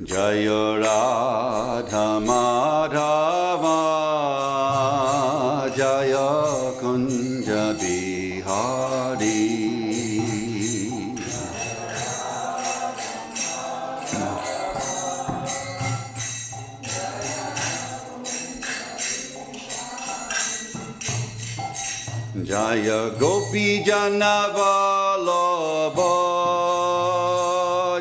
Jaya Radha Madhava Jaya Kunja Bihari Jaya Gopi Jana Vallabha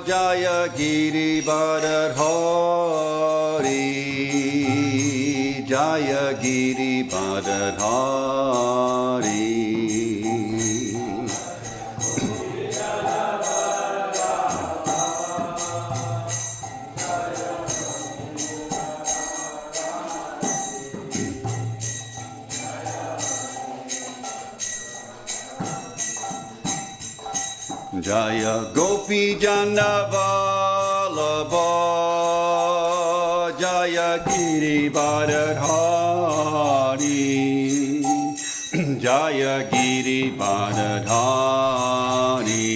Jaya Giri Bharadhari Jaya Giri Bharadhari Jaya Gopi Jana Vallabha Jaya Giri Bharadhari Jaya Giri Bharadhari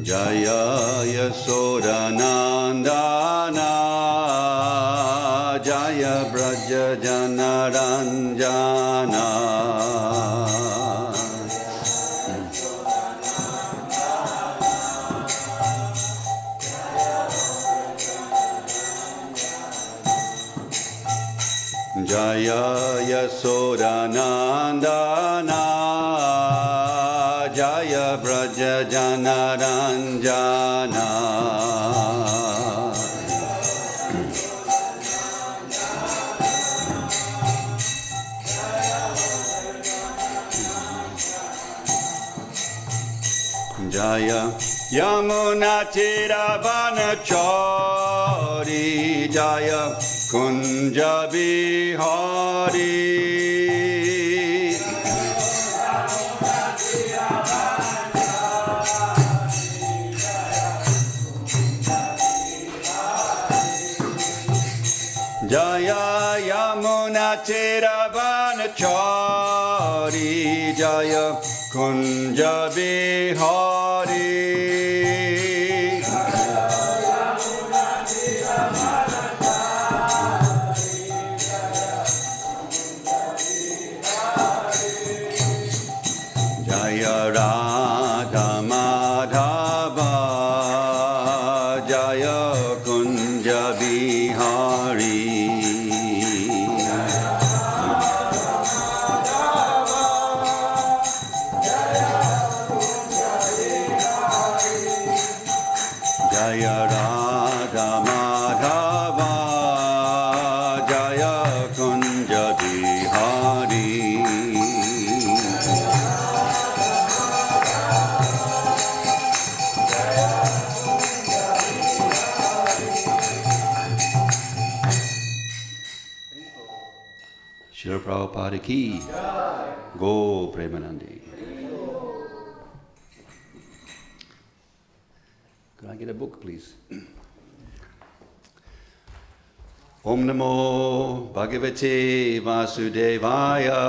Jaya Yasodanandana Jaya Braja Janaranjana Jaya Yasodanandana Jaya Braja Janaranjana Jaya Yamuna Tiravanachari Jaya Kunja Bihari Jaya Yamuna Tiravanachari Jaya Kunja Bihari Jaya Radha Madhava Jaya Kunja Bihari Jaya Radha Madhava Jaya Kunja Bihari Srila Prabhupada ki Go Premanandi. Can I get a book, please? Om Namo Bhagavate Vasudevaya.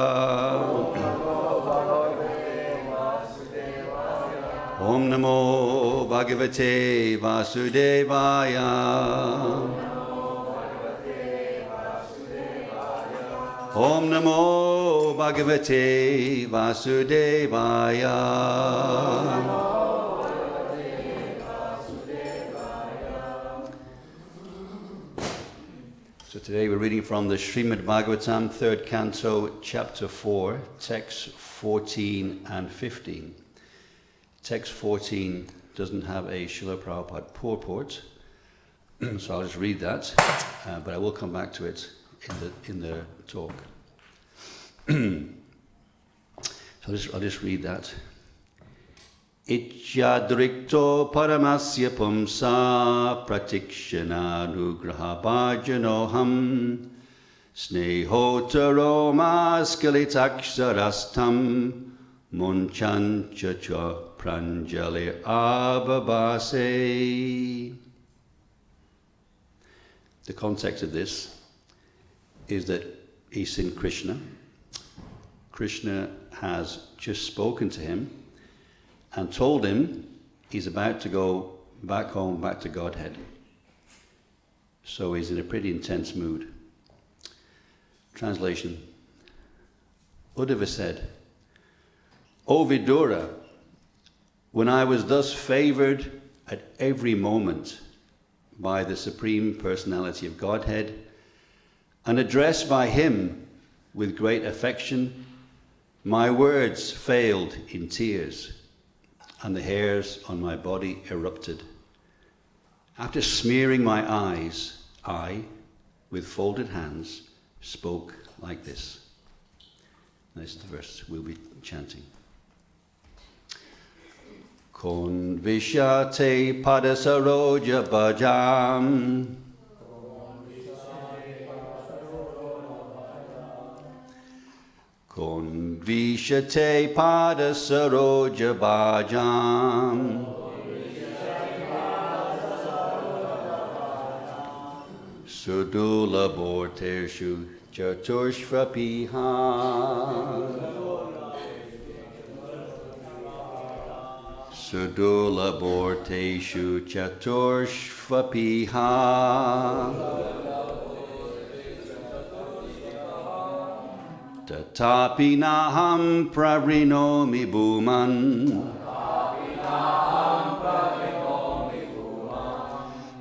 Om Namo Bhagavate Vasudevaya. Om Namo Bhagavate Vasudevaya. So today we're reading from the Srimad Bhagavatam, 3rd Canto, Chapter 4, texts 14 and 15. Text 14 doesn't have a Srila Prabhupada purport, so I'll just read that, but I will come back to it in the talk. So I'll just read that. Ityadrikto paramasya pumsa pratikshananugrahabhajanoham snehotaro maskalitaksharastam munchanchacha pranjali avabase. The context of this is that he's seen Krishna. Krishna has just spoken to him and told him he's about to go back home, back to Godhead. So he's in a pretty intense mood. Translation. Uddhava said, O Vidura, when I was thus favored at every moment by the Supreme Personality of Godhead and addressed by him with great affection, my words failed in tears, and the hairs on my body erupted. After smearing my eyes, I, with folded hands, spoke like this. This is the verse we'll be chanting. Konvishate padasaroja bhajam Konvishate padasaroja bhajam Sudula borteshu chaturshvapiha Sudula borteshu chaturshvapiha Tatapi naham pravrinomi bhuman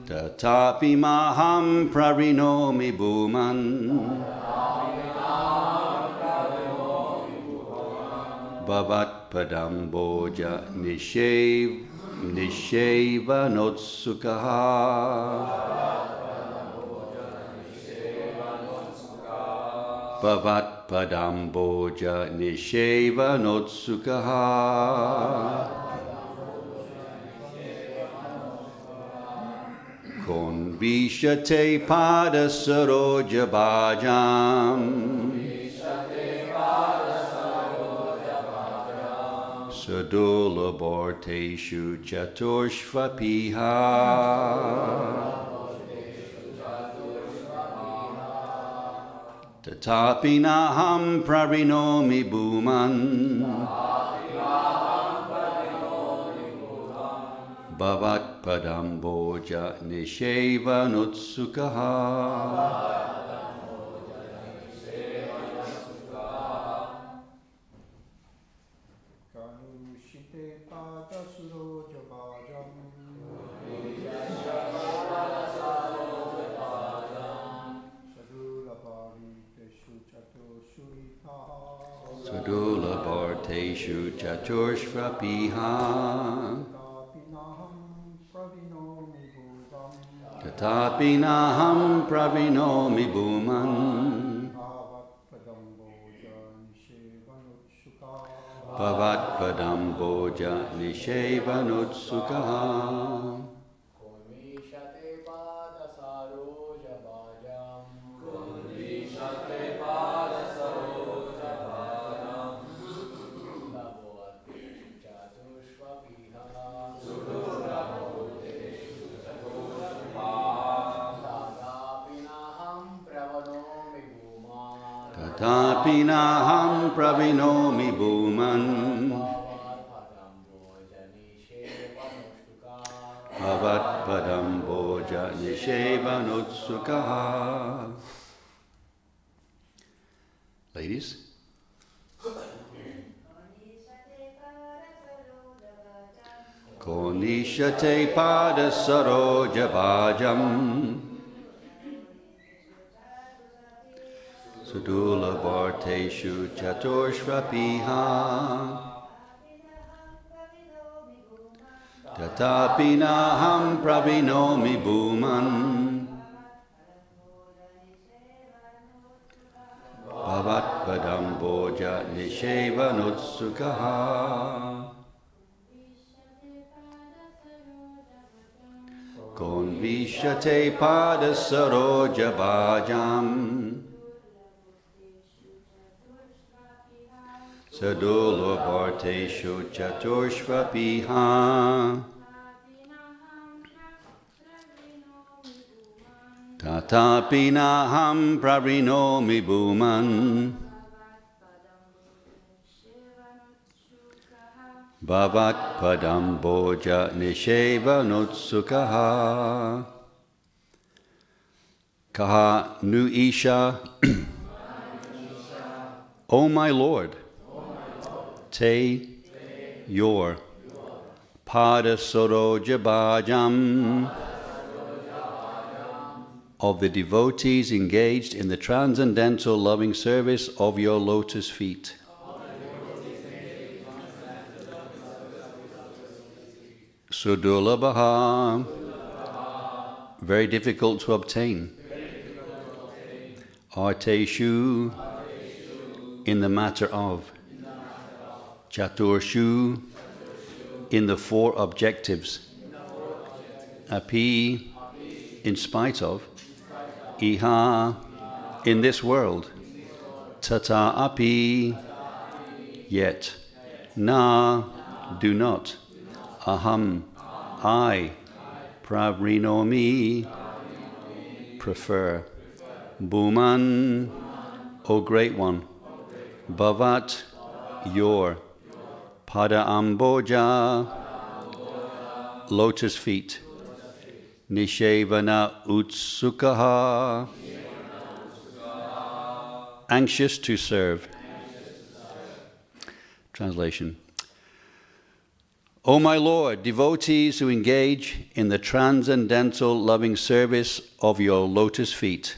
Tatapi maham pravrinomi bhuman Bhavat padamboja nisheva notsukaha Bhavat padamboja nisheva notsukaha Konvishate padasaroja bhajam Sadula borteshu chaturshvapiha Tatapi naham pravrinomi bhuman Bhavat padamboja nisheva notsukaha Sadula bharteshu chaturshvapiha Tatapi naham pravinomi bhuman Bhavat padamboja nisheva notsukaha Tatapi naham pravinomi bhuman Bhavat padamboja nisheva notsukaha. Ladies? Konishate padasaroja bhajam Sudula bharteshu chaturshvapiha Tatapi naham pravinomi bhuman Bhavat padamboja nisheva notsukaha Konvishate pada saroja bhajam. Sadulo bharteshu chaturshvapiha. Tatapi naham pravrinomi bhuman. Bhavat padam boja nisheva nutsukaha. Kaha nu isha. O my Lord, te your pada soroja bhajam, of the devotees engaged in the transcendental loving service of your lotus feet. Sudurlabha, very difficult to obtain. Arteshu, in the matter of. Chaturshu, in the four objectives. Api, in spite of. Iha, in this world. Tata api, yet. Na, do not. Aham, I. Pravrinomi, prefer. Bhuman, O Great One. Bhavat, your. Pada amboja, lotus feet. Nishevana utsukaha, anxious to serve. Translation. O my Lord, devotees who engage in the transcendental loving service of your lotus feet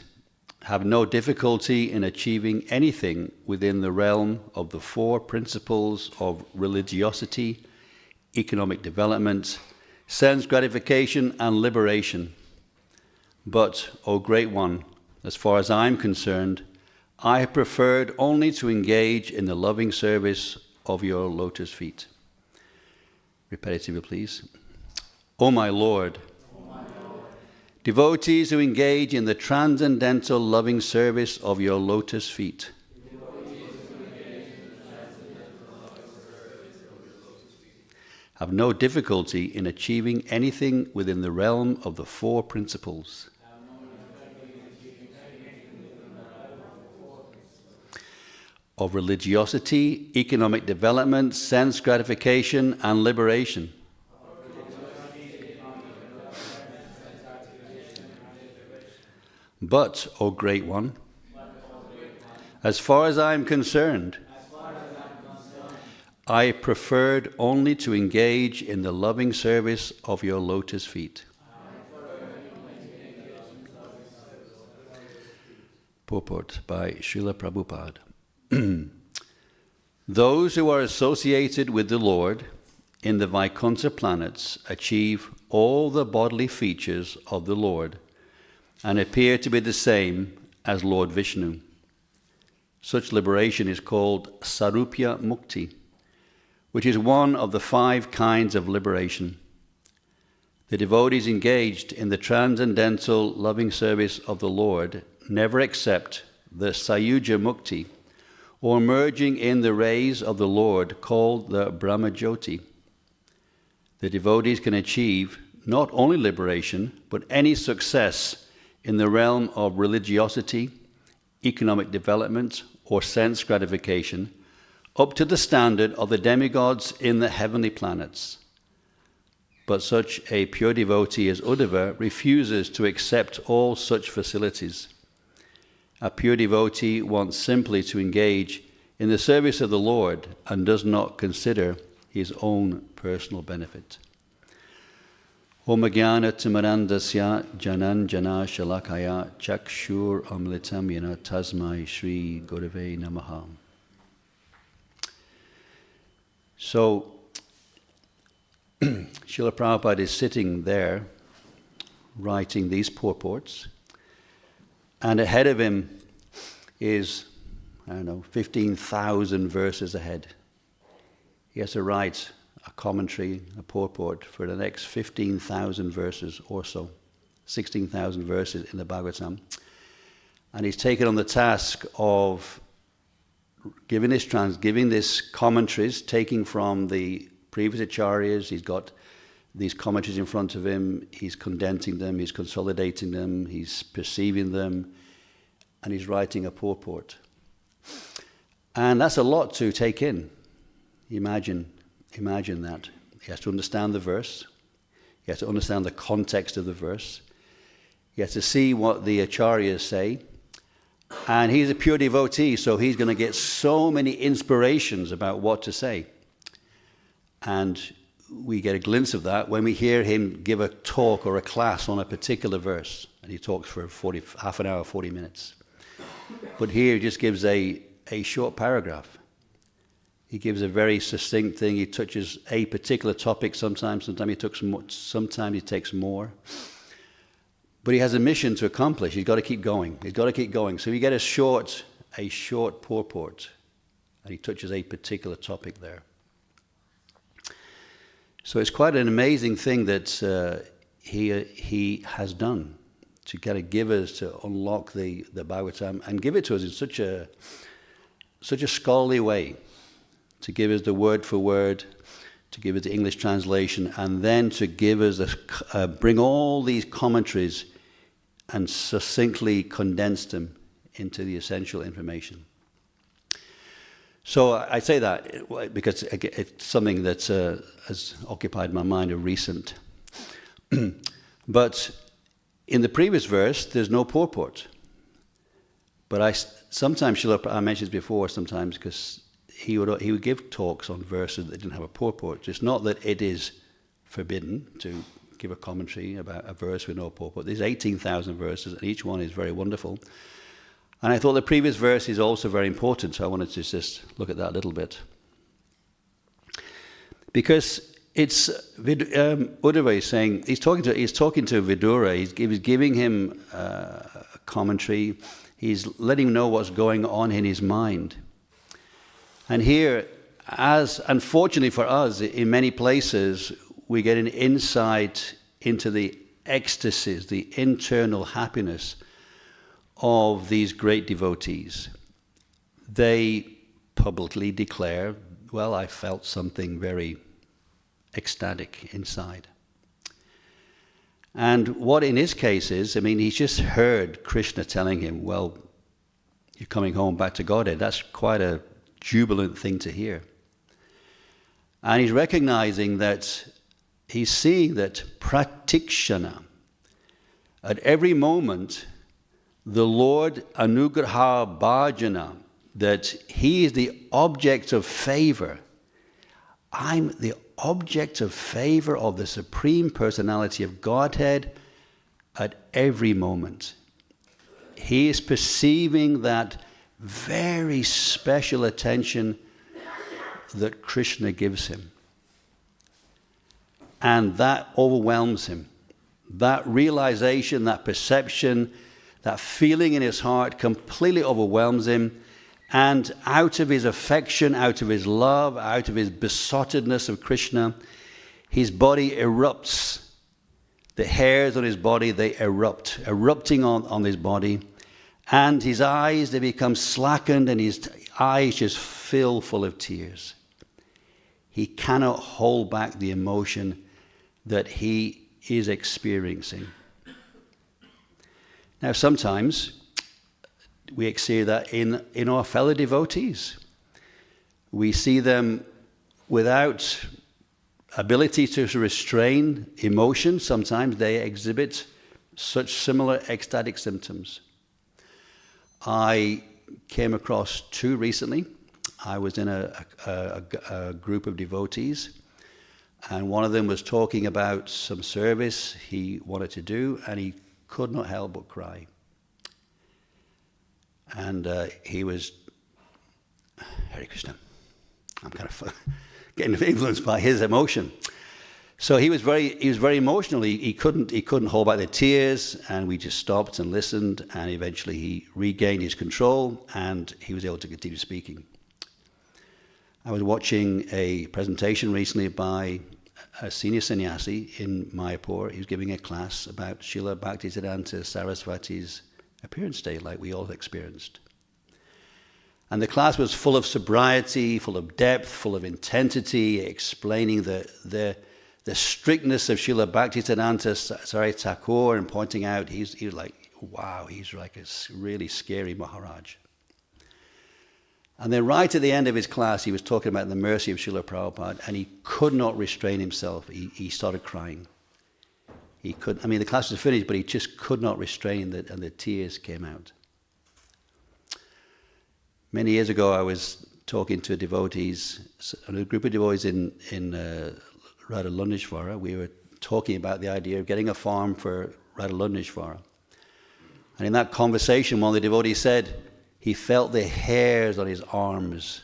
have no difficulty in achieving anything within the realm of the four principles of religiosity, economic development, sense gratification, and liberation. But, O Great One, as far as I am concerned, I have preferred only to engage in the loving service of your lotus feet. Repetitively, please. O my Lord, devotees who engage in the transcendental loving service of your lotus feet have no difficulty in achieving anything within the realm of the four principles. Of religiosity, economic development, sense gratification, and liberation. But, O Great One, as far as I am concerned, I preferred only to engage in the loving service of your lotus feet. Purport by Srila Prabhupada. Those who are associated with the Lord in the Vaikuntha planets achieve all the bodily features of the Lord and appear to be the same as Lord Vishnu. Such liberation is called Sarupya Mukti, which is one of the 5 kinds of liberation. The devotees engaged in the transcendental loving service of the Lord never accept the Sayuja Mukti, or merging in the rays of the Lord, called the Brahmajyoti. The devotees can achieve not only liberation, but any success in the realm of religiosity, economic development, or sense gratification, up to the standard of the demigods in the heavenly planets. But such a pure devotee as Uddhava refuses to accept all such facilities. A pure devotee wants simply to engage in the service of the Lord and does not consider his own personal benefit. Om Jnana Timirandasya Janan Jana Shalakaya Chakshur Amlitam Yena Tasmai Shri Gurave Namaha. So, Srila Prabhupada is sitting there writing these purports, and ahead of him is, 15,000 verses ahead. He has to write a commentary, a purport for the next 15,000 verses or so, 16,000 verses in the Bhagavatam. And he's taken on the task of giving this commentaries, taking from the previous acharyas. He's got these commentaries in front of him, he's condensing them, he's consolidating them, he's perceiving them, and he's writing a purport. And that's a lot to take in. Imagine that. He has to understand the verse, he has to understand the context of the verse, he has to see what the acharyas say, and he's a pure devotee, so he's going to get so many inspirations about what to say. And we get a glimpse of that when we hear him give a talk or a class on a particular verse. And he talks for half an hour, 40 minutes. But here he just gives a short paragraph. He gives a very succinct thing. He touches a particular topic sometimes he takes more. But he has a mission to accomplish. He's got to keep going. So you get a short purport. And he touches a particular topic there. So it's quite an amazing thing that he has done to kind of give us, to unlock the Bhagavatam and give it to us in such a scholarly way, to give us the word for word, to give us the English translation, and then to give us bring all these commentaries and succinctly condense them into the essential information. So I say that because it's something that has occupied my mind of recent. But in the previous verse, there's no purport. But sometimes, I mentioned this before sometimes, because he would give talks on verses that didn't have a purport. It's not that it is forbidden to give a commentary about a verse with no purport. There's 18,000 verses, and each one is very wonderful. And I thought the previous verse is also very important, so I wanted to just look at that a little bit. Because it's Uddhava is saying, he's talking to Vidura, he's giving him a commentary, he's letting him know what's going on in his mind. And here, as unfortunately for us, in many places, we get an insight into the ecstasies, the internal happiness of these great devotees. They publicly declare, well, I felt something very ecstatic inside. And what in his case is, he's just heard Krishna telling him, well, you're coming home back to Godhead. That's quite a jubilant thing to hear. And he's recognizing that, he's seeing that pratikshana, at every moment, the Lord anugraha bhajana, that he is the object of favor. I'm the object of favor of the Supreme Personality of Godhead at every moment. He is perceiving that very special attention that Krishna gives him. And that overwhelms him. That realization, that perception, that feeling in his heart completely overwhelms him, and out of his affection, out of his love, out of his besottedness of Krishna, his body erupts. The hairs on his body, they erupting on his body, and his eyes, they become slackened, and his eyes just fill full of tears. He cannot hold back the emotion that he is experiencing. Now, sometimes we see that in our fellow devotees. We see them without ability to restrain emotion. Sometimes they exhibit such similar ecstatic symptoms. I came across two recently. I was in a group of devotees, and one of them was talking about some service he wanted to do, and he could not help but cry. And he was, Hare Krishna, I'm kind of getting influenced by his emotion. So he was very emotional. He couldn't hold back the tears, and we just stopped and listened, and eventually he regained his control, and he was able to continue speaking. I was watching a presentation recently by a senior sannyasi in Mayapur. He was giving a class about Srila Bhaktisiddhanta Saraswati's appearance day, like we all experienced. And the class was full of sobriety, full of depth, full of intensity, explaining the strictness of Srila Bhaktisiddhanta Saraswati Thakur and pointing out he's like, wow, he's like a really scary Maharaj. And then right at the end of his class, he was talking about the mercy of Srila Prabhupada, and he could not restrain himself. He started crying. The class was finished, but he just could not restrain it, and the tears came out. Many years ago, I was talking to devotees, a group of devotees in Radha Lundeshwara. We were talking about the idea of getting a farm for Radha Lundeshwara. And in that conversation, one of the devotees said he felt the hairs on his arms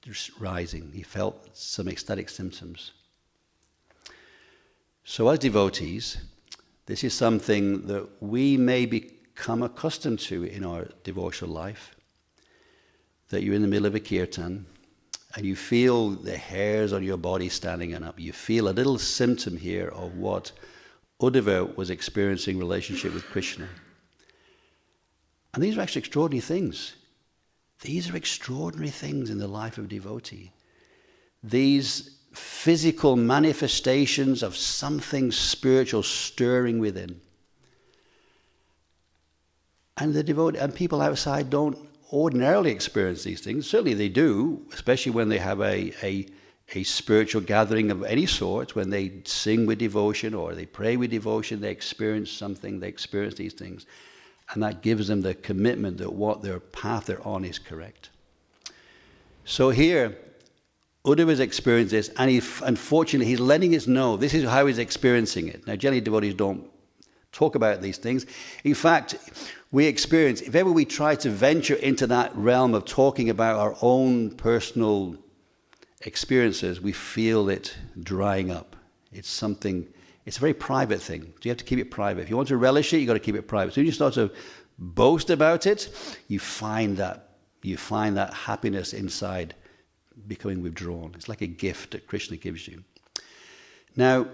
just rising. He felt some ecstatic symptoms. So as devotees, this is something that we may become accustomed to in our devotional life, that you're in the middle of a kirtan and you feel the hairs on your body standing up. You feel a little symptom here of what Uddhava was experiencing in relationship with Krishna. And these are actually extraordinary things. These are extraordinary things in the life of a devotee. These physical manifestations of something spiritual stirring within. And the devotee and people outside don't ordinarily experience these things. Certainly they do, especially when they have a spiritual gathering of any sort, when they sing with devotion or they pray with devotion, they experience something, they experience these things. And that gives them the commitment that what their path they're on is correct. So here, Uddhava has experienced this, and unfortunately he's letting us know this is how he's experiencing it. Now generally devotees don't talk about these things. In fact, we experience, if ever we try to venture into that realm of talking about our own personal experiences, we feel it drying up. It's a very private thing. So you have to keep it private. If you want to relish it, you've got to keep it private. So when you start to boast about it, you find that happiness inside becoming withdrawn. It's like a gift that Krishna gives you. Now,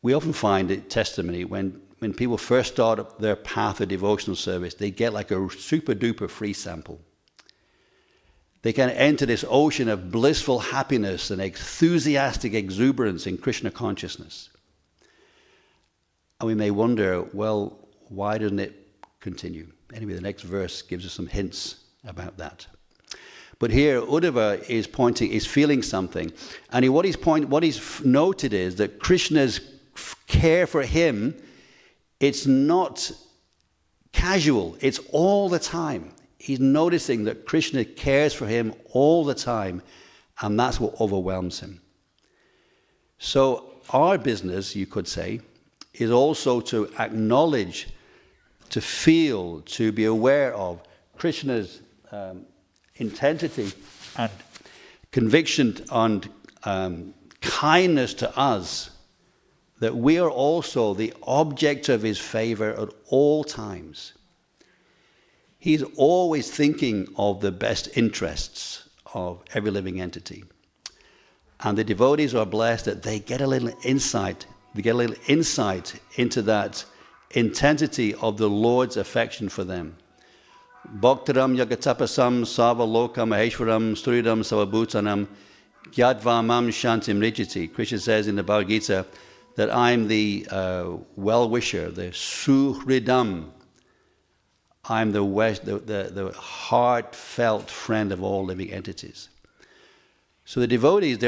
we often find it testimony when people first start up their path of devotional service, they get like a super duper free sample. They can enter this ocean of blissful happiness and enthusiastic exuberance in Krishna consciousness. And we may wonder, well, why doesn't it continue? Anyway, the next verse gives us some hints about that. But here, Uddhava is feeling something. And what he's noted is that Krishna's care for him, it's not casual, it's all the time. He's noticing that Krishna cares for him all the time, and that's what overwhelms him. So our business, you could say, is also to acknowledge, to feel, to be aware of Krishna's intensity and conviction and kindness to us, that we are also the object of his favor at all times. He's always thinking of the best interests of every living entity. And the devotees are blessed that they get a little insight. They get a little insight into that intensity of the Lord's affection for them. Bhaktaram yagatapasam savaloka maheshwaram sturidam savabhutanam gyadvamam shantim rijiti. Krishna says in the Bhagavad Gita that I'm the well-wisher, the suhridam. I'm the heartfelt friend of all living entities. So the devotees,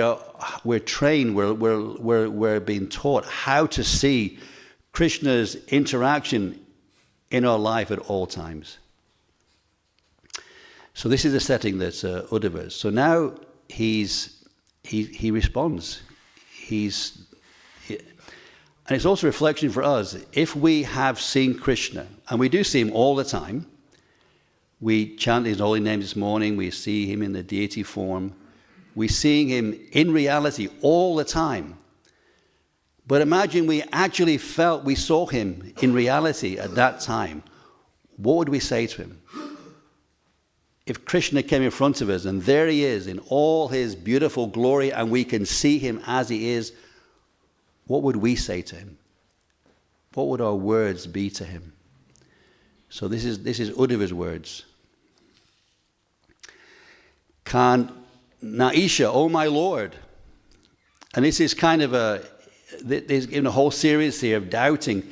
we're trained, we're being taught how to see Krishna's interaction in our life at all times. So this is the setting that Uddhava is. So now he responds. And it's also a reflection for us. If we have seen Krishna, and we do see him all the time, we chant his holy name this morning, we see him in the deity form, we're seeing him in reality all the time. But imagine we actually felt we saw him in reality at that time. What would we say to him? if Krishna came in front of us and there he is in all his beautiful glory and we can see him as he is, what would we say to him? What would our words be to him? So this is Uddhava's words. Naisha, oh my Lord. And this is kind of there's given a whole series here of doubting.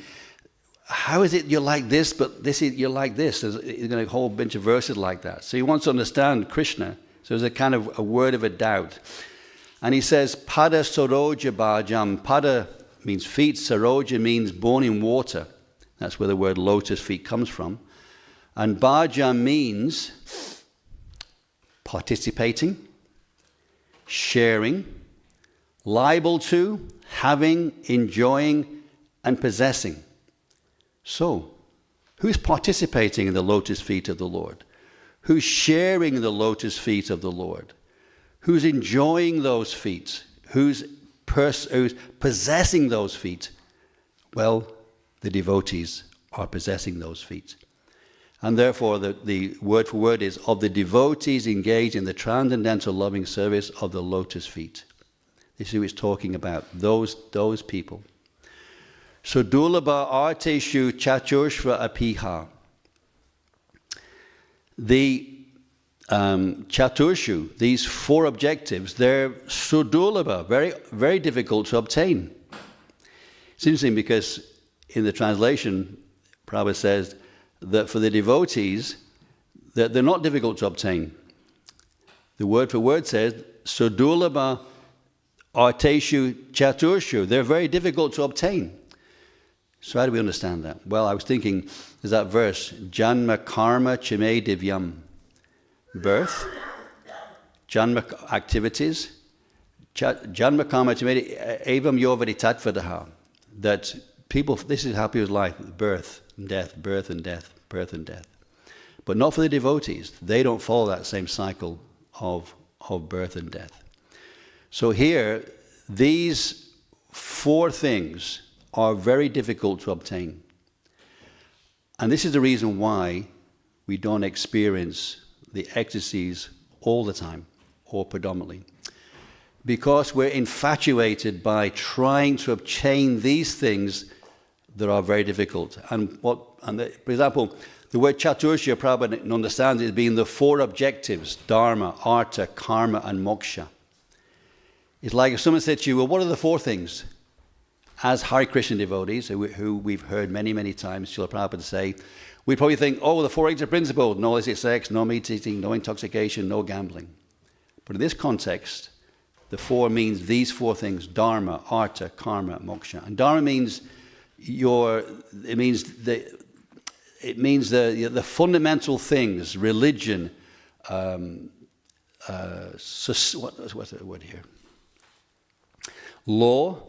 How is it you're like this, but you're like this? There's a whole bunch of verses like that. So he wants to understand Krishna. So there's a kind of a word of a doubt. And he says, Pada Saroja Bhajam. Pada means feet, Saroja means born in water. That's where the word lotus feet comes from. And Bhajam means participating, sharing, liable to, having, enjoying, and possessing. So, who's participating in the lotus feet of the Lord? Who's sharing the lotus feet of the Lord? Who's enjoying those feet? Who's possessing those feet? Well, the devotees are possessing those feet. And therefore, the word for word is, of the devotees engaged in the transcendental loving service of the lotus feet. This is who it's talking about, those people. So, Dulabha Arteshu Chaturshva Apiha. The Chaturshu, these four objectives, they're Sudulabha, very, very difficult to obtain. It's interesting because in the translation, Prabhupada says that for the devotees, that they're not difficult to obtain. The word for word says, Sudulabha Arteshu Chaturshu, they're very difficult to obtain. So how do we understand that? Well, I was thinking, there's that verse, Janma Karma Chime Divyam. Birth, Janma activities, Janma Karma Chime Evam Yovari Tatvadaha. That people, this is how people's life, birth and death, birth and death, birth and death. But not for the devotees. They don't follow that same cycle of birth and death. So here, these four things are very difficult to obtain. And this is the reason why we don't experience the ecstasies all the time, or predominantly. Because we're infatuated by trying to obtain these things that are very difficult. For example, the word Chatursha, Prabhupada understands it as being the four objectives, Dharma, Artha, Karma, and Moksha. It's like if someone said to you, well, what are the four things? As Hare Krishna devotees, who we've heard many, many times, Srila Prabhupada say, we'd probably think, oh, the four exit principles, no illicit sex, no meat eating, no intoxication, no gambling. But in this context, the four means these four things, Dharma, Artha, Karma, Moksha. And Dharma means it means the fundamental things, religion, what's the word here? Law,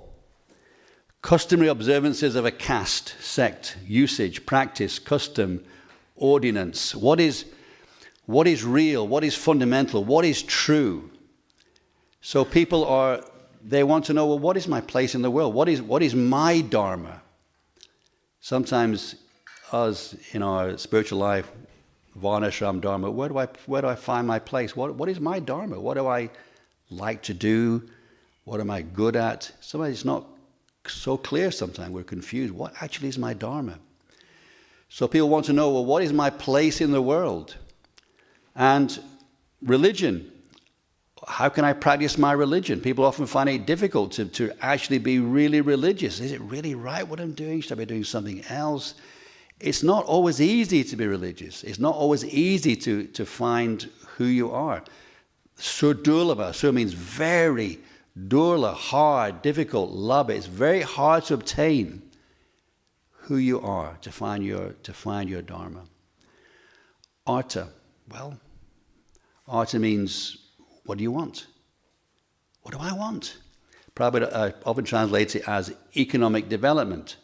customary observances of a caste, sect, usage, practice, custom, ordinance. What is real? What is fundamental? What is true? So people they want to know, well, what is my place in the world? What is my Dharma? Sometimes us in our spiritual life, Varnashram Dharma, where do I find my place? What is my Dharma? What do I like to do? What am I good at? Sometimes it's not so clear sometimes. We're confused. What actually is my Dharma? So people want to know, well, what is my place in the world? And religion. How can I practice my religion? People often find it difficult to actually be really religious. Is it really right what I'm doing? Should I be doing something else? It's not always easy to be religious. It's not always easy to find who you are. Surdurlabha. Sur means very. Durla, hard, difficult. Labha. It's very hard to obtain who you are, to find your Dharma. Artha. Well, Artha means, what do you want? What do I want? Prabhupada often translates it as economic development.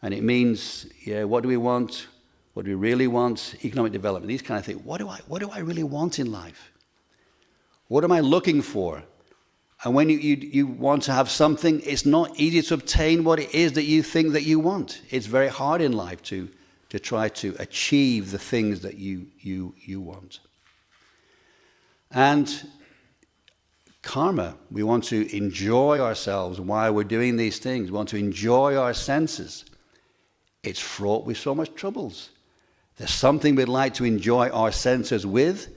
And it means, what do we want? What do we really want? Economic development. These kind of things. What do I really want in life? What am I looking for? And when you want to have something, it's not easy to obtain what it is that you think that you want. It's very hard in life to try to achieve the things that you want. And karma, we want to enjoy ourselves while we're doing these things. We want to enjoy our senses. It's fraught with so much troubles. There's something we'd like to enjoy our senses with,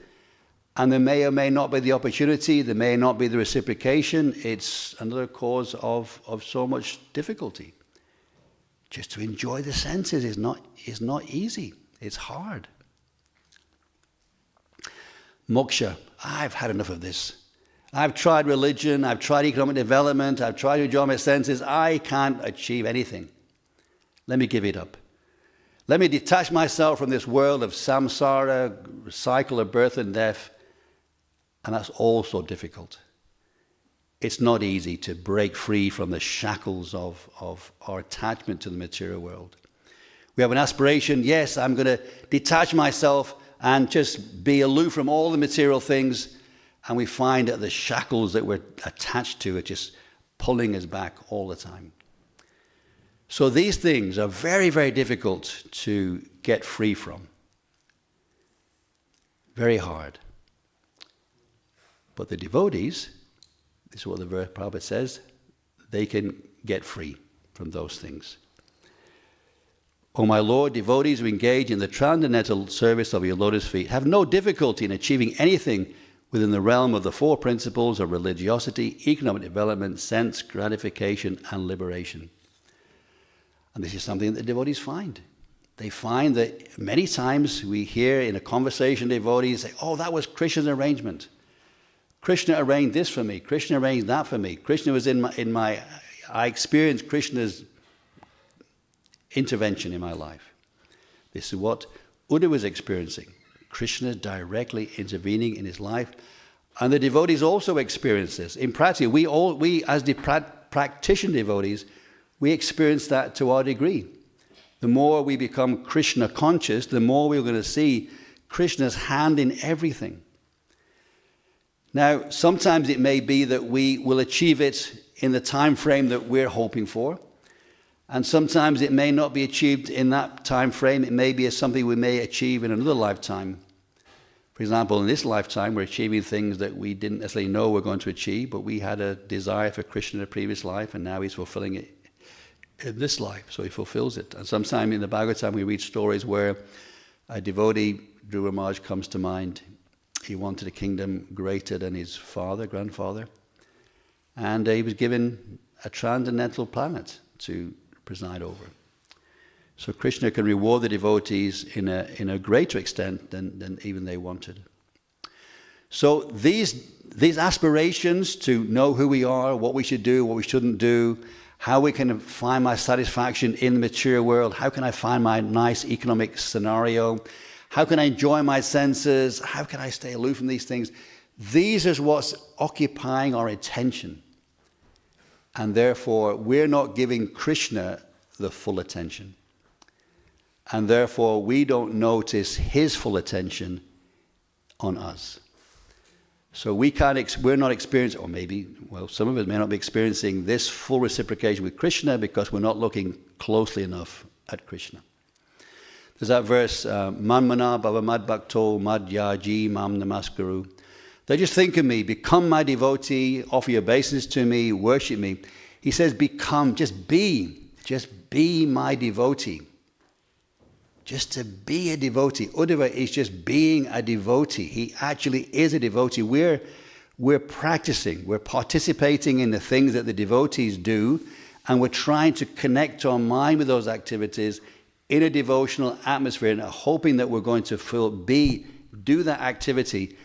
and there may or may not be the opportunity, there may not be the reciprocation. It's another cause of so much difficulty. Just to enjoy the senses is not easy. It's hard. Moksha, I've had enough of this. I've tried religion, I've tried economic development, I've tried to enjoy my senses. I can't achieve anything. Let me give it up. Let me detach myself from this world of samsara, cycle of birth and death. And that's also difficult. It's not easy to break free from the shackles of our attachment to the material world. We have an aspiration, yes, I'm going to detach myself and just be aloof from all the material things. And we find that the shackles that we're attached to are just pulling us back all the time. So these things are very, very difficult to get free from. Very hard. But the devotees, this is what the verse Prabhupada says, they can get free from those things. O my Lord, devotees who engage in the transcendental service of your lotus feet have no difficulty in achieving anything within the realm of the four principles of religiosity, economic development, sense gratification, and liberation. And this is something that devotees find. They find that many times we hear in a conversation devotees say, oh, that was Krishna's arrangement. Krishna arranged this for me. Krishna arranged that for me. Krishna was I experienced Krishna's intervention in my life. This is what Uddhava was experiencing. Krishna directly intervening in his life. And the devotees also experience this. In practice, we as the practitioner devotees, we experience that to our degree. The more we become Krishna conscious, the more we're going to see Krishna's hand in everything. Now, sometimes it may be that we will achieve it in the time frame that we're hoping for. And sometimes it may not be achieved in that time frame. It may be something we may achieve in another lifetime. For example, in this lifetime, we're achieving things that we didn't necessarily know we're going to achieve, but we had a desire for Krishna in a previous life, and now he's fulfilling it in this life, so he fulfills it. And sometime in the Bhagavatam, we read stories where a devotee, Dhruva Maharaj, comes to mind. He wanted a kingdom greater than his grandfather, and he was given a transcendental planet to preside over. So Krishna can reward the devotees in a greater extent than even they wanted. So these aspirations to know who we are, what we should do, what we shouldn't do, how we can find my satisfaction in the material world, how can I find my nice economic scenario, how can I enjoy my senses, how can I stay aloof from these things, these is what's occupying our attention. And therefore, we're not giving Krishna the full attention. And therefore, we don't notice his full attention on us. So we're not experiencing, or maybe, some of us may not be experiencing this full reciprocation with Krishna because we're not looking closely enough at Krishna. There's that verse, Manmana bhava mad bhakto mad yaji mam namaskaru. They just think of me, become my devotee, offer your obeisance to me, worship me. He says, just be my devotee. Just to be a devotee. Uddhava is just being a devotee. He actually is a devotee. We're practicing, we're participating in the things that the devotees do, and we're trying to connect our mind with those activities in a devotional atmosphere, and hoping that we're going to do that activity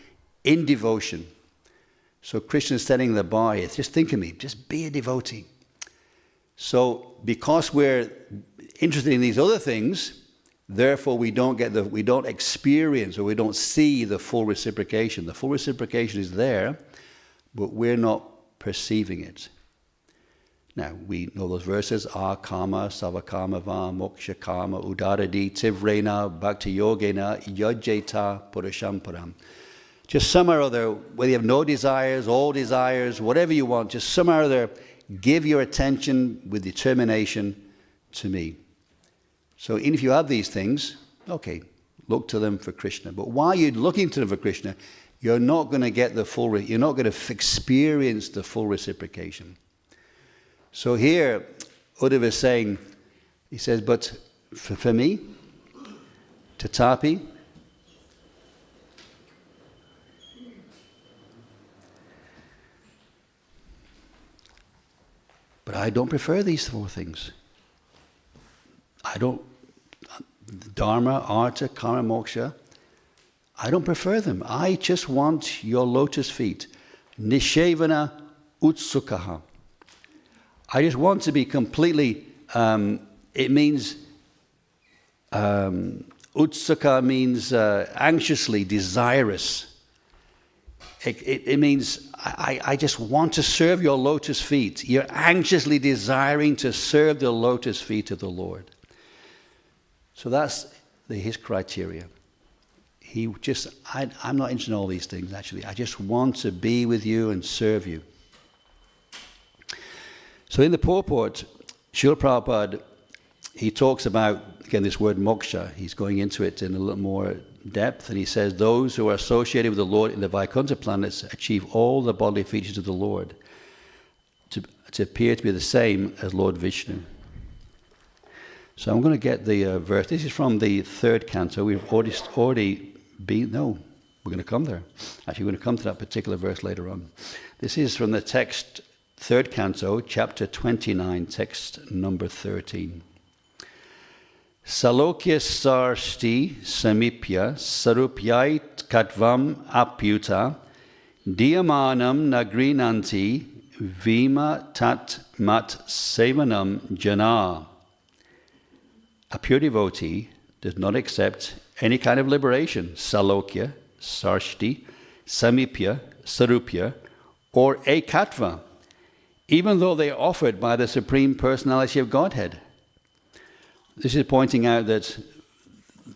in devotion. So Krishna is setting the bar here. Just think of me, just be a devotee. So because we're interested in these other things, therefore we don't experience, or we don't see the full reciprocation. The full reciprocation is there, but we're not perceiving it. Now, we know those verses, akama, savakama va, moksha kama, udaradi, tivrena, bhakti yogena, yajeta, purushamparam. Just somewhere or other, whether you have no desires, all desires, whatever you want, just somewhere or other, give your attention with determination to me. So even if you have these things, okay, look to them for Krishna. But while you're looking to them for Krishna, you're not going to get the full, you're not going to experience the full reciprocation. So here, Uddhava is saying, he says, but for me, Tatapi, but I don't prefer these four things. I don't, Dharma, Artha, Karma, Moksha, I don't prefer them. I just want your lotus feet. Nishevana utsukaha. I just want to be completely, it means, utsaka means anxiously, desirous. It means I just want to serve your lotus feet. You're anxiously desiring to serve the lotus feet of the Lord. So that's his criteria. He just, I'm not interested in all these things, actually. I just want to be with you and serve you. So in the purport, Srila Prabhupada, he talks about, again, this word moksha. He's going into it in a little more depth, and he says, those who are associated with the Lord in the Vaikuntha planets achieve all the bodily features of the Lord to appear to be the same as Lord Vishnu. So I'm going to get the verse. This is from the 3rd canto. We've already been, no, we're going to come there. Actually, we're going to come to that particular verse later on. This is from the text, 3rd canto, chapter 29, text number 13. Salokya sarsti samipya sarupyait katvam apyuta diyamanam nagrinanti vima tat mat sevanam jana. A pure devotee does not accept any kind of liberation, salokya, sarshti, samipya, sarupya, or ekatva, even though they are offered by the Supreme Personality of Godhead. This is pointing out that,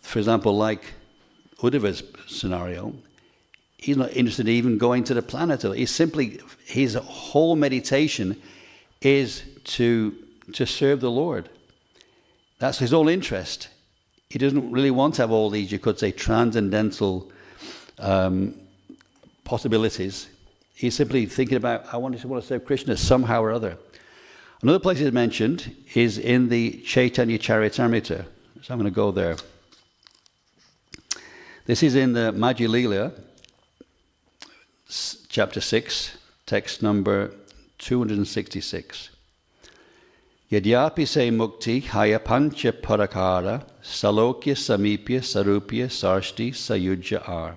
for example, like Uddhava's scenario, he's not interested in even going to the planet. He's simply, his whole meditation is to serve the Lord. That's his whole interest. He doesn't really want to have all these, you could say, transcendental possibilities. He's simply thinking about, I want to serve Krishna somehow or other. Another place it's mentioned is in the Chaitanya Charitamrita. So I'm going to go there. This is in the Madhya Lila, chapter 6, text number 266. Yadyapi se mukti haya pancha parakara salokya samipya sarupya sarshti sayujya ar.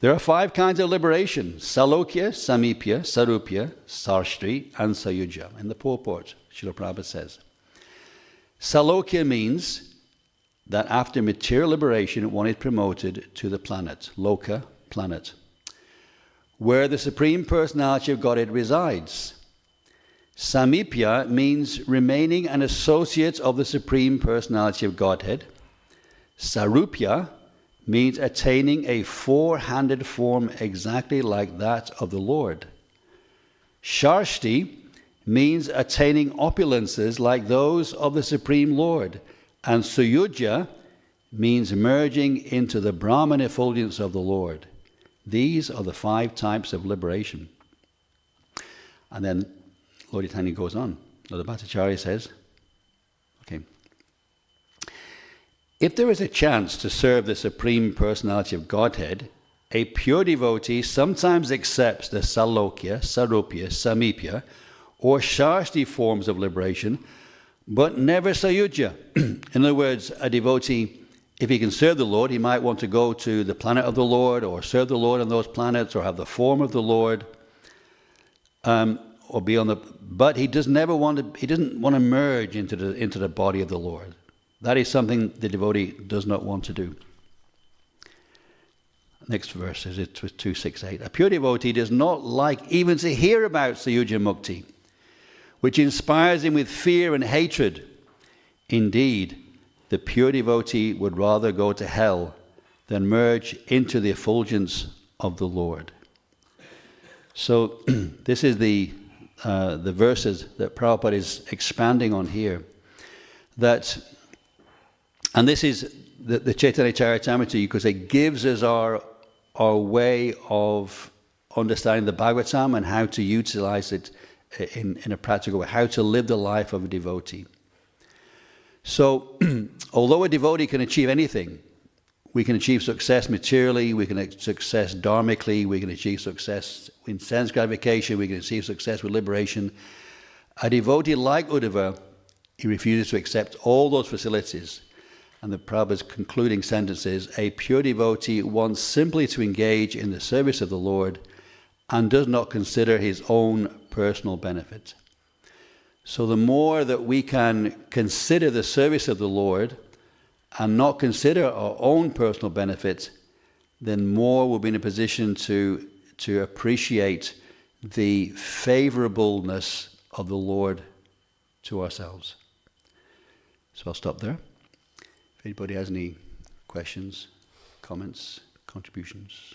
There are 5 kinds of liberation: salokya, samipya, sarupya, sarshti, and sayujya. In the purport, Srila Prabhupada says, salokya means that after material liberation, one is promoted to the planet, loka, planet, where the Supreme Personality of Godhead resides. Samipya means remaining an associate of the Supreme Personality of Godhead. Sarupya means attaining a 4-handed form exactly like that of the Lord. Sharshti means attaining opulences like those of the Supreme Lord. And Suyujya means merging into the Brahman effulgence of the Lord. These are the 5 types of liberation. And then Lord Chaitanya goes on. Lord Bhattacharya says, okay, if there is a chance to serve the Supreme Personality of Godhead, a pure devotee sometimes accepts the salokya, sarupya, samipya, or sharshti forms of liberation, but never sayujya. In other words, a devotee, if he can serve the Lord, he might want to go to the planet of the Lord, or serve the Lord on those planets, or have the form of the Lord, or be on the. But he doesn't want to merge into the body of the Lord. That is something the devotee does not want to do. Next verse is 268. A pure devotee does not like even to hear about Sayujya Mukti, which inspires him with fear and hatred. Indeed, the pure devotee would rather go to hell than merge into the effulgence of the Lord. So this is the verses that Prabhupada is expanding on here. And this is the Chaitanya Charitamrita, you could say, gives us our our way of understanding the Bhagavatam and how to utilize it in a practical way, how to live the life of a devotee. So, although a devotee can achieve anything, we can achieve success materially, we can achieve success dharmically, we can achieve success in sense gratification, we can achieve success with liberation. A devotee like Uddhava, he refuses to accept all those facilities. And the Prabhupada's concluding sentence is, a pure devotee wants simply to engage in the service of the Lord and does not consider his own personal benefit. So the more that we can consider the service of the Lord and not consider our own personal benefit, then more we'll be in a position to appreciate the favorableness of the Lord to ourselves. So I'll stop there. If anybody has any questions, comments, contributions.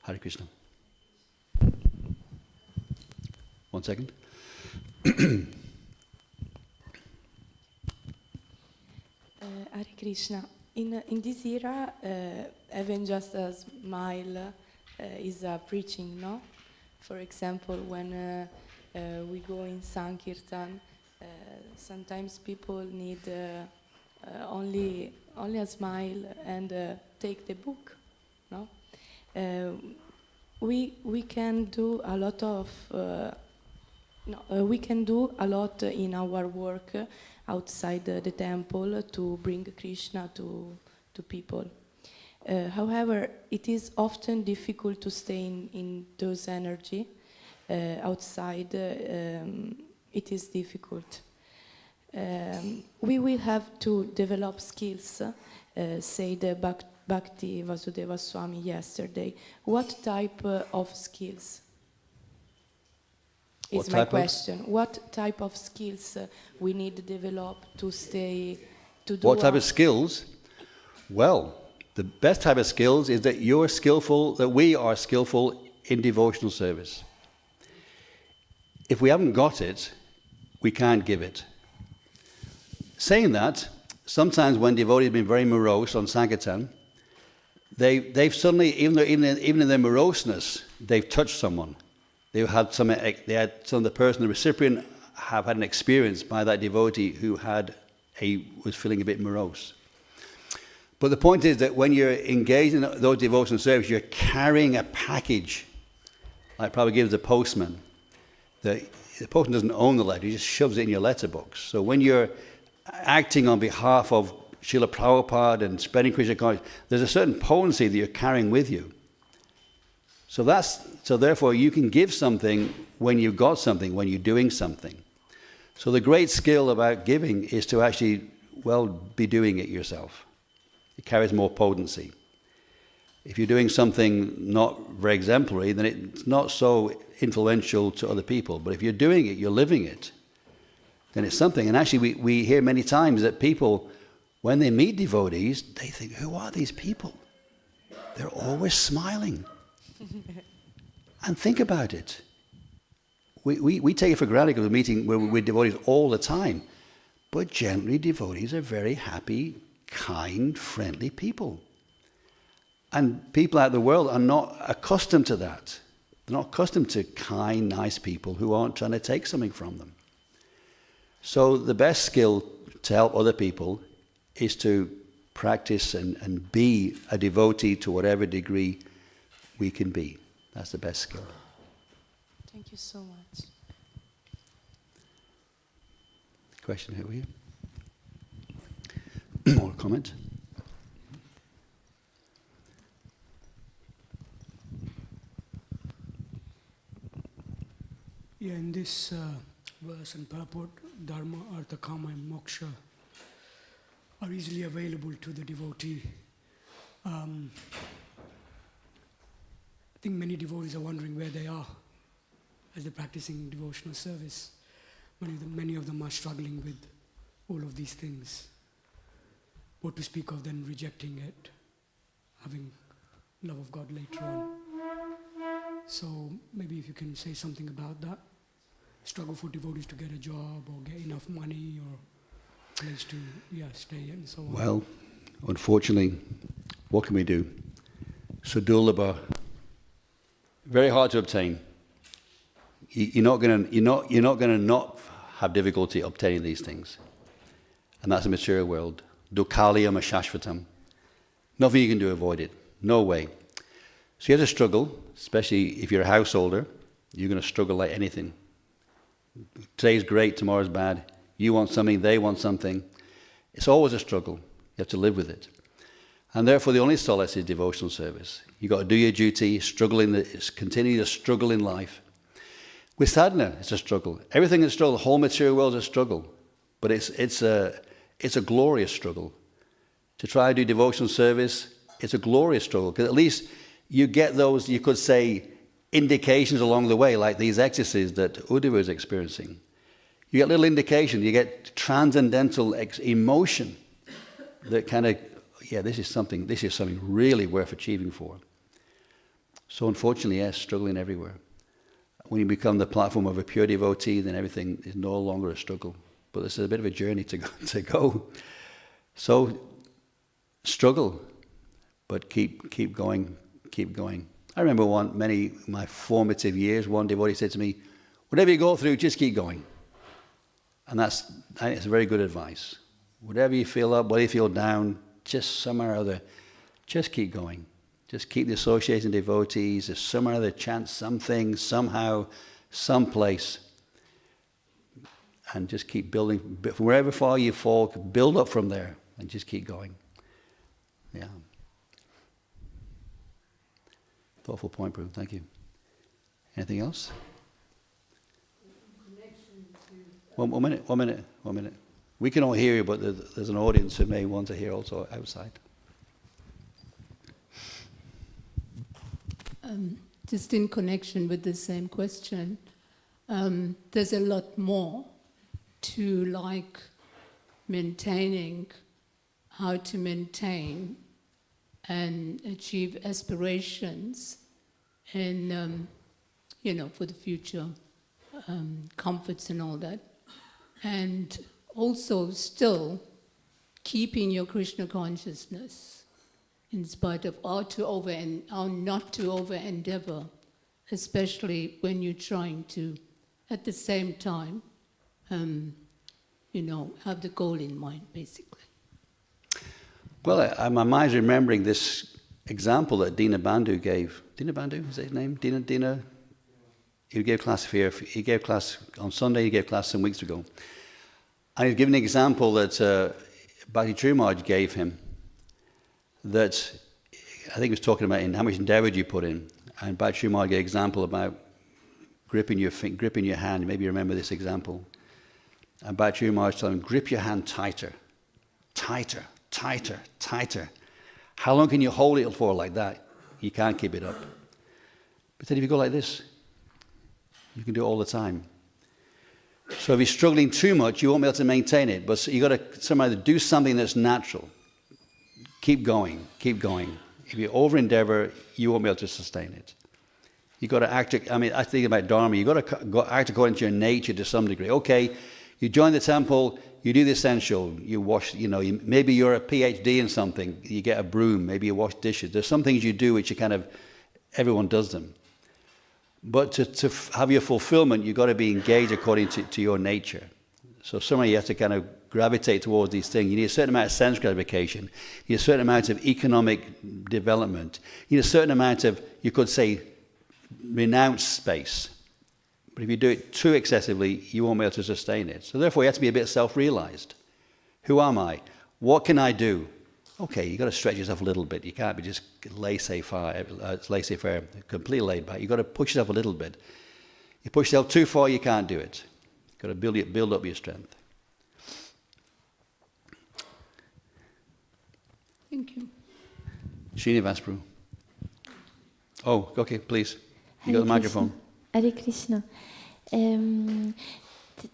Hare Krishna. 1 second. Hare Krishna. In this era, even just a smile is preaching, no? For example, when we go in Sankirtan, sometimes people need only a smile and take the book, no? We can do a lot of we can do a lot in our work outside the temple to bring Krishna to people. However, it is often difficult to stay in those energy outside. It is difficult. We will have to develop skills, said Bhakti Vasudeva Swami yesterday. What type of skills? Is my question. What type of skills we need to develop to stay, to do? What type of skills? Well, the best type of skills is that you're skillful, that we are skillful in devotional service. If we haven't got it, we can't give it. Saying that, sometimes when devotees have been very morose on Sankirtan, they've suddenly, even in their moroseness, they've touched someone. They had some of the person, the recipient, have had an experience by that devotee who was feeling a bit morose. But the point is that when you're engaged in those devotional service, you're carrying a package, like Prabhupada gives the postman. The postman doesn't own the letter, he just shoves it in your letterbox. So when you're acting on behalf of Srila Prabhupada and spreading Krishna consciousness, there's a certain potency that you're carrying with you. So therefore you can give something when you've got something, when you're doing something. So the great skill about giving is to actually, be doing it yourself. It carries more potency. If you're doing something not very exemplary, then it's not so influential to other people. But if you're doing it, you're living it, then it's something. And actually we hear many times that people, when they meet devotees, they think, who are these people? They're always smiling. And think about it. We take it for granted because we're meeting with devotees all the time. But generally, devotees are very happy, kind, friendly people. And people out in the world are not accustomed to that. They're not accustomed to kind, nice people who aren't trying to take something from them. So the best skill to help other people is to practice and be a devotee to whatever degree we can be. That's the best skill. Thank you so much. Question here, will you? Or comment? Yeah, in this verse and purport, Dharma, Artha, Kama and Moksha are easily available to the devotee. I think many devotees are wondering where they are as they're practicing devotional service. Many of them are struggling with all of these things. What to speak of then rejecting it, having love of God later on. So maybe if you can say something about that. Struggle for devotees to get a job or get enough money or place to stay and so on. Well, unfortunately, what can we do? Sudurlabha. Very hard to obtain. You're not going to not have difficulty obtaining these things. And that's the material world. Dukkaliyam ashashvatam. Nothing you can do to avoid it. No way. So you have to struggle, especially if you're a householder. You're going to struggle like anything. Today's great, tomorrow's bad. You want something, they want something. It's always a struggle. You have to live with it. And therefore the only solace is devotional service. You've got to do your duty, continue to struggle in life. With sadhana, it's a struggle. Everything is a struggle. The whole material world is a struggle. But it's a glorious struggle. To try to do devotional service, it's a glorious struggle. Because at least you get those, you could say, indications along the way, like these ecstasies that Uddhava is experiencing. You get little indications, you get transcendental emotion that kind of, this is something really worth achieving for. So unfortunately, yes, struggling everywhere. When you become the platform of a pure devotee, then everything is no longer a struggle. But this is a bit of a journey to go. So struggle, but keep going. I remember my formative years, one devotee said to me, whatever you go through, just keep going. And it's very good advice. Whatever you feel up, whatever you feel down, just somehow or other, just keep going. Just keep the association of devotees, if somehow or other chant something, somehow, someplace, and just keep building. From wherever far you fall, build up from there, and just keep going. Yeah. Thoughtful point, Prabhu. Thank you. Anything else? One minute. We can all hear you, but there's an audience who may want to hear also outside. Just in connection with the same question, there's a lot more to like maintaining, how to maintain and achieve aspirations and, for the future, comforts and all that. And also still keeping your Krishna consciousness in spite of how not to over-endeavor, especially when you're trying to, at the same time, have the goal in mind, basically. Well, my mind's remembering this example that Dina Bandhu gave. Dina Bandhu, is that his name? Dina. He gave class here. He gave class on Sunday. He gave class some weeks ago. And he's given an example that Bhakti Trumaj gave him. That I think he was talking about in how much endeavor you put in. And Bhakti Trumaj gave an example about gripping your hand. Maybe you remember this example. And Bhakti Trumaj told him, grip your hand tighter. Tighter. How long can you hold it for like that? You can't keep it up. But then if you go like this, you can do it all the time. So if you're struggling too much, you won't be able to maintain it. But you've got to somehow do something that's natural. Keep going. If you over-endeavor, you won't be able to sustain it. You've got to act, I think about Dharma, you've got to act according to your nature to some degree. Okay, you join the temple, you do the essential, you wash, maybe you're a PhD in something, you get a broom, maybe you wash dishes. There's some things you do which everyone does them. But to have your fulfillment, you've got to be engaged according to your nature. So somehow you have to kind of gravitate towards these things. You need a certain amount of sense gratification. You need a certain amount of economic development. You need a certain amount of, you could say, renounced space. But if you do it too excessively, you won't be able to sustain it. So therefore, you have to be a bit self-realized. Who am I? What can I do? Okay, you've got to stretch yourself a little bit. You can't be just laissez-faire, completely laid back. You've got to push yourself a little bit. You push yourself too far, you can't do it. You've got to build up your strength. Thank you. Srinivas Prabhu. Oh, okay, please. You got the microphone. Hare Krishna.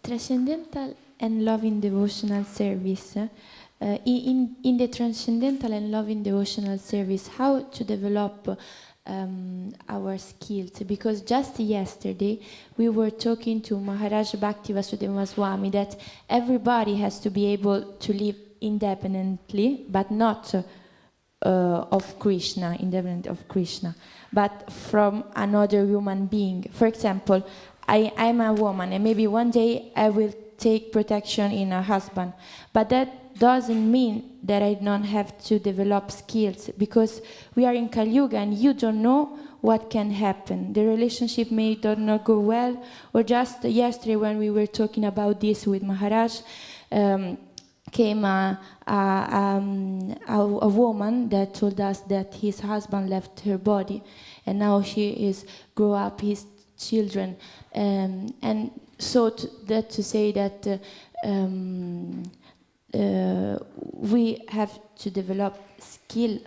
Transcendental and loving devotional service. In the transcendental and loving devotional service, how to develop our skills? Because just yesterday we were talking to Maharaj Bhakti Vasudeva Swami that everybody has to be able to live independently, but not of Krishna, independent of Krishna, but from another human being. For example, I'm a woman, and maybe one day I will take protection in a husband, but that doesn't mean that I don't have to develop skills, because we are in Kali Yuga and you don't know what can happen. The relationship may not go well, or just yesterday when we were talking about this with Maharaj, came a woman that told us that his husband left her body, and now she is grow up his children, and so to say that we have to develop skill,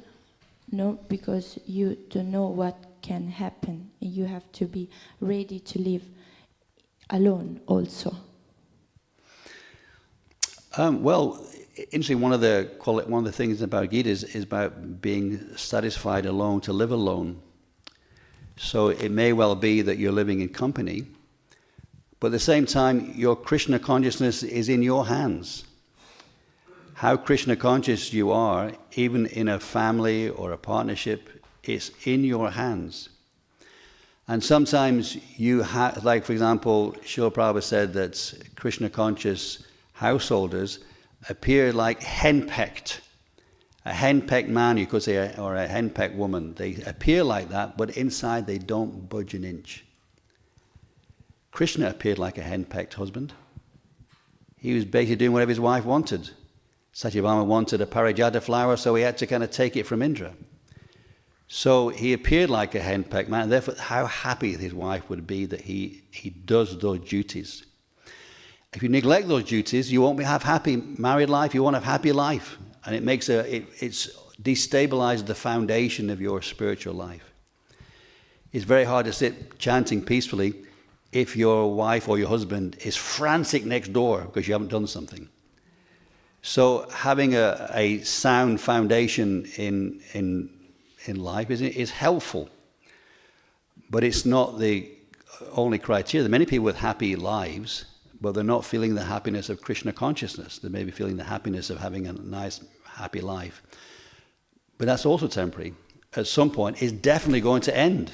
no, because you don't know what can happen. You have to be ready to live alone also. Well, interesting. One of the things about Gita is about being satisfied alone, to live alone. So it may well be that you're living in company, but at the same time, your Krishna consciousness is in your hands. How Krishna conscious you are, even in a family or a partnership, is in your hands. And sometimes you have, like for example, Srila Prabhupada said that Krishna conscious householders appear like henpecked. A henpecked man, you could say, or a henpecked woman. They appear like that, but inside they don't budge an inch. Krishna appeared like a henpecked husband. He was basically doing whatever his wife wanted. Satyabhama wanted a parijata flower, so he had to kind of take it from Indra. So he appeared like a henpecked man, and therefore how happy his wife would be that he does those duties. If you neglect those duties, you won't have happy married life, you won't have happy life. And it's destabilized the foundation of your spiritual life. It's very hard to sit chanting peacefully if your wife or your husband is frantic next door because you haven't done something. So having a sound foundation in life is helpful, but it's not the only criteria. There are many people with happy lives, but they're not feeling the happiness of Krishna consciousness. They may be feeling the happiness of having a nice, happy life. But that's also temporary. At some point, it's definitely going to end,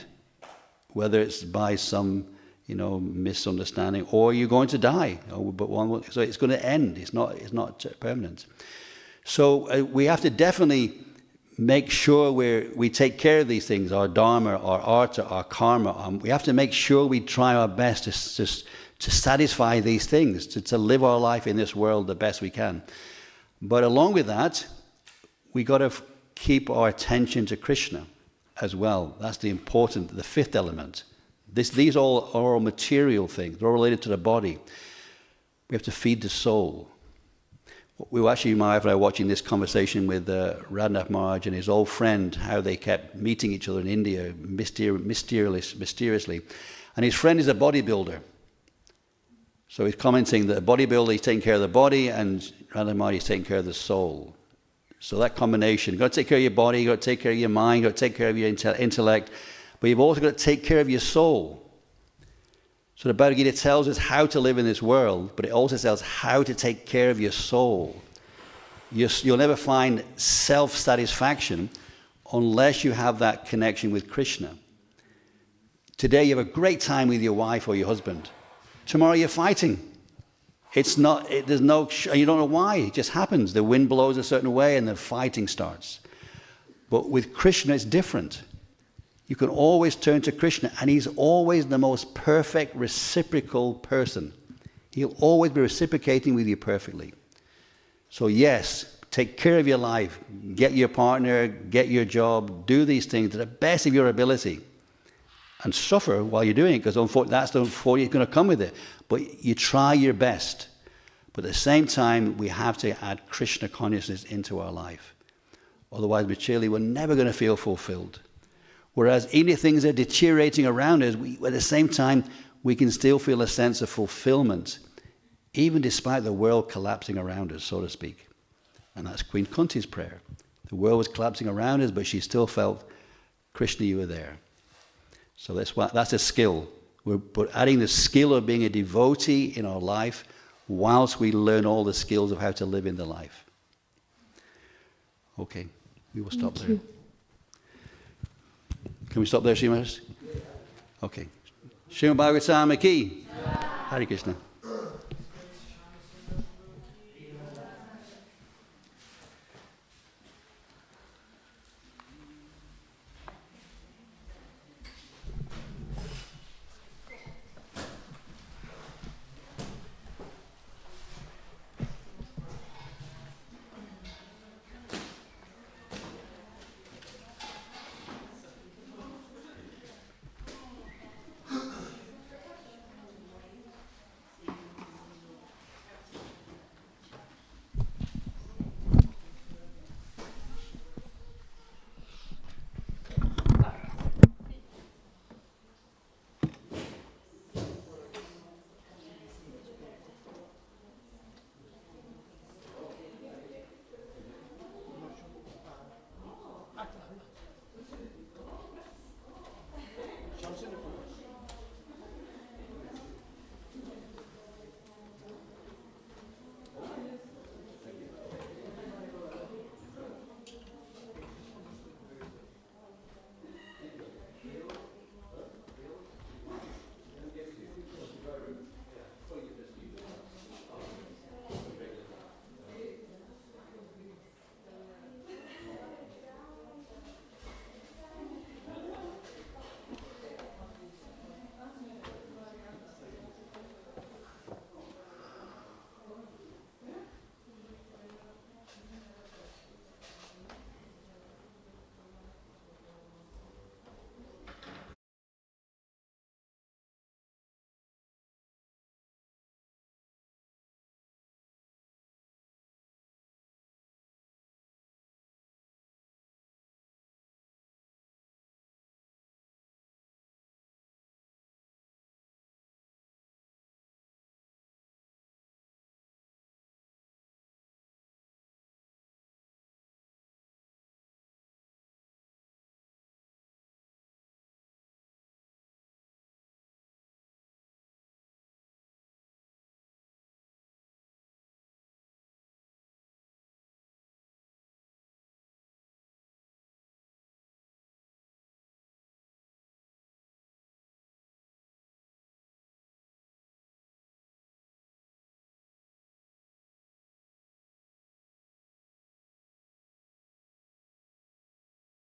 whether it's by some misunderstanding, or you're going to die. So it's going to end. It's not permanent. So we have to definitely make sure we take care of these things, our dharma, our artha, our karma. We have to make sure we try our best to satisfy these things, to live our life in this world the best we can. But along with that, we got to keep our attention to Krishna as well. That's the fifth element. These all are all material things. They're all related to the body. We have to feed the soul. We were actually, my wife and I, watching this conversation with Radhanath Maharaj and his old friend, how they kept meeting each other in India mysteriously. And his friend is a bodybuilder. So he's commenting that a bodybuilder is taking care of the body, and Radhanath Maharaj is taking care of the soul. So that combination, you've got to take care of your body, you've got to take care of your mind, you've got to take care of your intellect, but you've also got to take care of your soul. So the Bhagavad Gita tells us how to live in this world, but it also tells how to take care of your soul. You'll never find self-satisfaction unless you have that connection with Krishna. Today you have a great time with your wife or your husband. Tomorrow you're fighting. You don't know why, it just happens. The wind blows a certain way and the fighting starts. But with Krishna it's different. You can always turn to Krishna, and he's always the most perfect reciprocal person. He'll always be reciprocating with you perfectly. So yes, take care of your life, get your partner, get your job, do these things to the best of your ability, and suffer while you're doing it, because that's the unfortunate going to come with it. But you try your best. But at the same time, we have to add Krishna consciousness into our life. Otherwise, materially, we're never going to feel fulfilled. Whereas even if things are deteriorating around us, at the same time, we can still feel a sense of fulfillment, even despite the world collapsing around us, so to speak. And that's Queen Kunti's prayer. The world was collapsing around us, but she still felt, Krishna, you were there. So that's a skill. We're adding the skill of being a devotee in our life whilst we learn all the skills of how to live in the life. Okay. We will stop Thank there. you. Can we stop there, Srimad? Okay. Srimad Bhagavatam ki. Hare Krishna.